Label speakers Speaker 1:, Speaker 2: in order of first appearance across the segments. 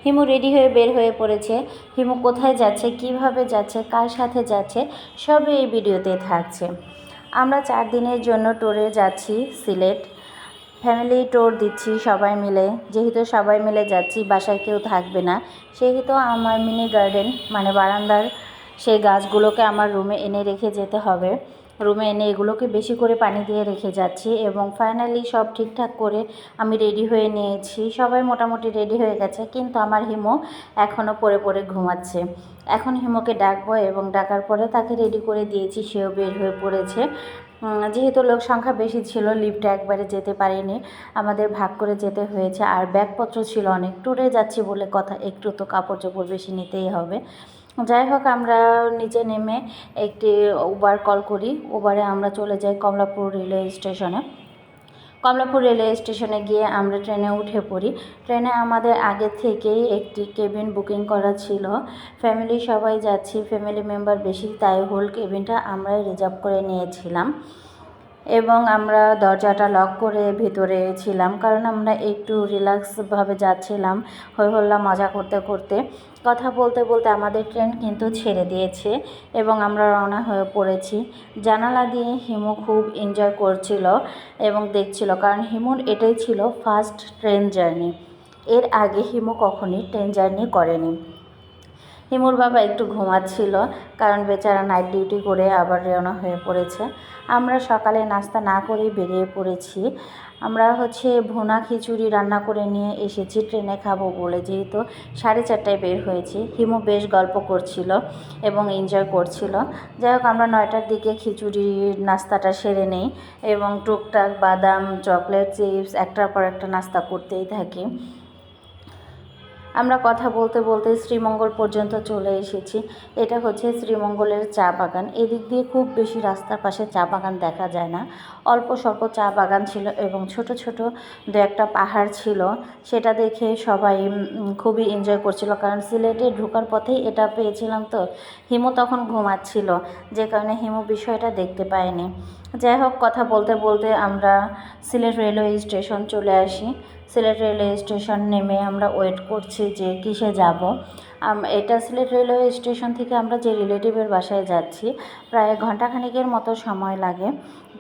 Speaker 1: Himu ready হয়ে বের হয়ে পড়েছে। হিমু কোথায় যাচ্ছে, কিভাবে যাচ্ছে, কার সাথে যাচ্ছে, সবই এই ভিডিওতে থাকছে। আমরা 4 দিনের জন্য ট্যুরে যাচ্ছি সিলেট। ফ্যামিলি ট্যুর দিচ্ছি সবাই মিলে। যেহেতু সবাই মিলে যাচ্ছি, বাসায় কেউ থাকবে না, সেহেতু আমার মিনি গার্ডেন মানে বারান্দার সেই গাছগুলোকে আমার রুমে এনে রেখে যেতে হবে। রুমে এনে এগুলোকে বেশি করে পানি দিয়ে রেখে যাচ্ছি এবং ফাইনালি সব ঠিকঠাক করে আমি রেডি হয়ে নিয়েছি। সবাই মোটামুটি রেডি হয়ে গেছে, কিন্তু আমার হিমু এখনও পড়ে পড়ে ঘুমাচ্ছে। এখন হিমুকে ডাকবো এবং ডাকার পরে তাকে রেডি করে দিয়েছি, সেও বের হয়ে পড়েছে। যেহেতু লোক সংখ্যা বেশি ছিল, লিফটে একবারে যেতে পারিনি, আমাদের ভাগ করে যেতে হয়েছে। আর ব্যাগপত্র ছিল অনেক, ট্যুরে যাচ্ছি বলে কথা, একটু তো কাপড় চোপড় বেশি নিতেই হবে। যাই হোক, আমরা নিচে নেমে একটি উবার কল করি। উবারে আমরা চলে যাই কমলাপুর রেলওয়ে স্টেশনে। কমলাপুর রেলওয়ে স্টেশনে গিয়ে আমরা ট্রেনে উঠে পড়ি। ট্রেনে আমাদের আগে থেকেই একটি কেবিন বুকিং করা ছিল। ফ্যামিলি সবাই যাচ্ছি, ফ্যামিলি মেম্বার বেশি, তাই হোল কেবিনটা আমরাই রিজার্ভ করে নিয়েছিলাম এবং আমরা দরজাটা লক করে ভিতরে ছিলাম, কারণ আমরা একটু রিল্যাক্সভাবে যাচ্ছিলাম, হই হল্লা মজা করতে করতে। কথা বলতে বলতে আমাদের ট্রেন কিন্তু ছেড়ে দিয়েছে এবং আমরা রওনা হয়ে পড়েছি। জানালা দিয়ে হিমু খুব এনজয় করছিল এবং দেখছিল, কারণ হিমুর এটাই ছিল ফার্স্ট ট্রেন জার্নি। এর আগে হিমু কখনই ট্রেন জার্নি করেনি। হিমুর বাবা একটু ঘুমাচ্ছিল, কারণ বেচারা নাইট ডিউটি করে আবার রওনা হয়ে পড়েছে। আমরা সকালে নাস্তা না করেই বেরিয়ে পড়েছি। আমরা ভুনা খিচুড়ি রান্না করে নিয়ে এসেছি ট্রেনে খাবো বলে, যেহেতু 4:30টায় বের হয়েছি। হিমু বেশ গল্প করছিল এবং এনজয় করছিল। যাই হোক, আমরা 9টার দিকে খিচুড়ির নাস্তাটা সেরে নেই এবং টুকটাক বাদাম, চকলেট, চিপস একটার পর একটা নাস্তা করতেই থাকি। আমরা কথা বলতে বলতে শ্রীমঙ্গল পর্যন্ত চলে এসেছি। এটা শ্রীমঙ্গলের চা বাগান। এদিক দিয়ে খুব বেশি রাস্তার পাশে চা বাগান দেখা যায় না, অল্প স্বল্প চা বাগান ছিল এবং ছোট ছোট 2-1টা পাহাড় ছিল। সেটা দেখে সবাই খুবই এনজয় করছিল, কারণ সিলেটে ঢোকার পথেই এটা পেয়েছিলাম। তো হিমু তখন ঘুমাচ্ছিল, যে কারণে হিমু বিষয়টা দেখতে পায়নি। যাই হোক, কথা বলতে বলতে আমরা সিলেট রেলওয়ে স্টেশন চলে আসি। সিলেট রেলওয়ে স্টেশন নেমে আমরা ওয়েট করছি যে কিসে যাব। এটা সিলেট রেলওয়ে স্টেশন থেকে আমরা যে রিলেটিভের বাসায় যাচ্ছি, প্রায় ঘণ্টাখানেকের মতো সময় লাগে।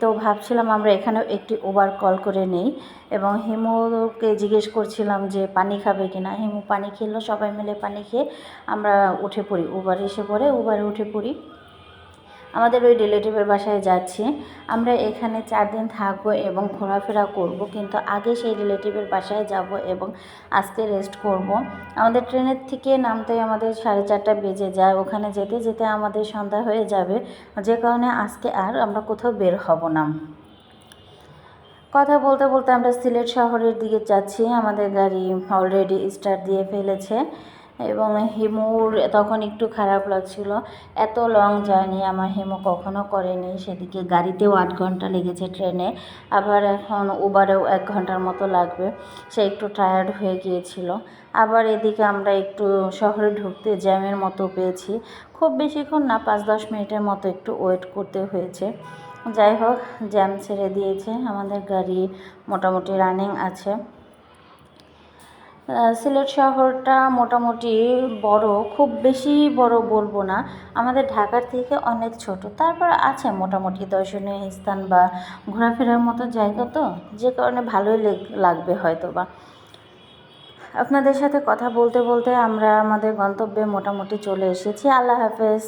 Speaker 1: তো ভাবছিলাম আমরা এখানেও একটি উবার কল করে নেই এবং হিমুকে জিজ্ঞেস করছিলাম যে পানি খাবে কিনা। হিমু পানি খেলো, সবাই মিলে পানি খেয়ে আমরা উঠে পড়ি, উবারে এসে পড়ে উবারে উঠে পড়ি। আমাদের ওই রিলেটিভের বাসায় যাচ্ছি। আমরা এখানে 4 দিন থাকবো এবং ঘোরাফেরা করব, কিন্তু আগে সেই রিলেটিভের বাসায় যাব এবং আজকে রেস্ট করব। আমাদের ট্রেনের থেকে নামতে আমাদের 4:30 বেজে যায়, ওখানে যেতে যেতে আমাদের সন্ধ্যা হয়ে যাবে, যে কারণে আজকে আর আমরা কোথাও বের হব না। কথা বলতে বলতে আমরা সিলেট শহরের দিকে যাচ্ছি। আমাদের গাড়ি অলরেডি স্টার্ট দিয়ে ফেলেছে এবং হিমুর তখন একটু খারাপ লাগছিল। এত লং জার্নি আমার হিমু কখনো করেনি, সেদিকে গাড়িতেও 8 ঘন্টা লেগেছে, ট্রেনে আবার এখন উবারেও 1 ঘন্টার মতো লাগবে। সে একটু টায়ার্ড হয়ে গিয়েছিল। আবার এদিকে আমরা একটু শহরে ঢুকতে জ্যামের মতো পেয়েছি। খুব বেশিক্ষণ না, 5-10 মিনিটের মতো একটু ওয়েট করতে হয়েছে। যাই হোক, জ্যাম ছেড়ে দিয়েছে, আমাদের গাড়ি মোটামুটি রানিং আছে। সিলেট শহরটা মোটামুটি বড়, খুব বেশি বড় বলবো না, আমাদের ঢাকার থেকে অনেক ছোট। তারপর আছে মোটামুটি দর্শনীয় স্থান বা ঘোরাফেরার মতো জায়গা, তো যে কারণে ভালোই লাগবে হয়তো বা। আপনাদের সাথে কথা বলতে বলতে আমরা আমাদের গন্তব্যে মোটামুটি চলে এসেছি। আল্লাহ হাফেজ।